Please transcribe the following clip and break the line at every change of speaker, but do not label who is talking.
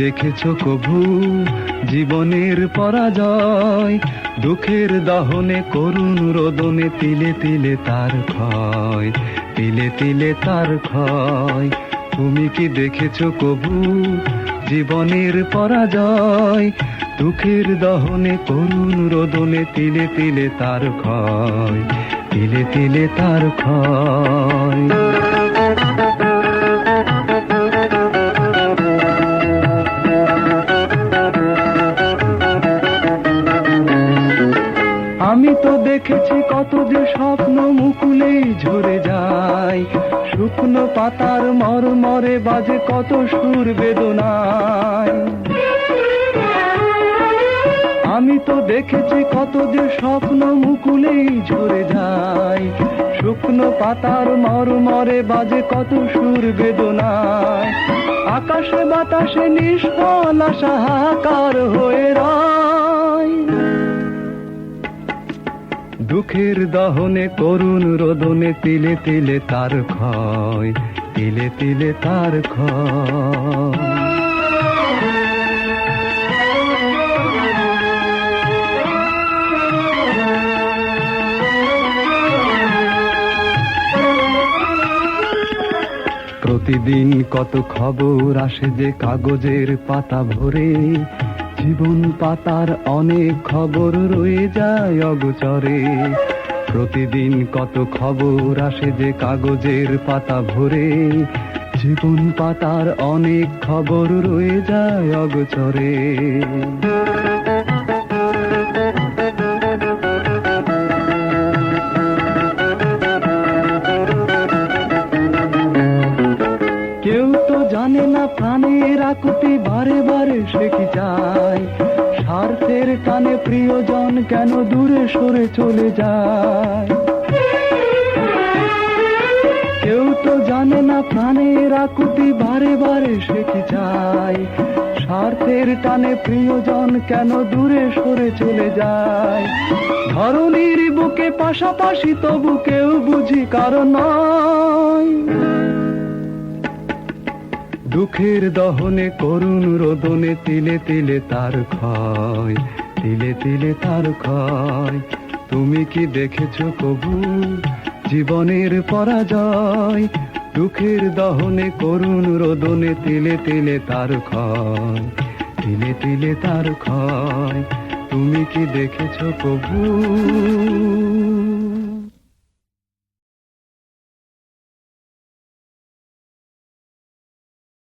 দেখেছো কভু জীবনের পরাজয়? দুঃখের দহনে করুণ রোদনে তিলে তিলে তার ক্ষয়, তিলে তিলে তার ক্ষয়। তুমি কি দেখেছো কভু জীবনের পরাজয়? দুঃখের দহনে করুণ রোদনে তিলে তিলে তার ক্ষয়, তিলে তিলে তার ক্ষয়। আমি তো দেখেছি কত যে স্বপ্ন মুকুলেই ঝরে যায়, শুকনো পাতার মরমরে বাজে কত সুর বেদনায়। আমি তো দেখেছি কত যে স্বপ্ন মুকুলেই ঝরে যায়, শুকনো পাতার মরমরে বাজে কত সুর বেদনায়। আকাশে বাতাসে নিষ্ফল আশা হাহাকার হয়ে রয়, দুঃখের দহনে করুণ রোদনে তিলে তিলে তার ক্ষয়, তিলে তিলে তার ক্ষয়। প্রতিদিন কত খবর আসে যে কাগজের পাতা ভরে, জীবন পাতার অনেক খবর রয়ে যায় অগোচরে। প্রতিদিন কত খবর আসে যে কাগজের পাতা ভরে, জীবন পাতার অনেক খবর রয়ে যায় অগোচরে। কেউ তো জানে না প্রাণের আকুতি বারে বারে সে কি চায়, স্বার্থের টানে প্রিয়জন কেন দূরে সরে চলে যায়। কেউ তো জানে না প্রাণের আকুতি বারে বারে সে কি চায়, স্বার্থের টানে প্রিয়জন কেন দূরে সরে চলে যায়। ধরণীর বুকে পাশাপাশি তবু কেউ বুঝি কারণ নয়, দুঃখের দহনে করুণ রোদনে তিলে তিলে তার ক্ষয়, তিলে তিলে তার ক্ষয়। তুমি কি দেখেছো কভু জীবনের পরাজয়? দুঃখের দহনে করুণ রোদনে তিলে তিলে তার ক্ষয়, তিলে তিলে তার ক্ষয়। তুমি কি দেখেছো কভু?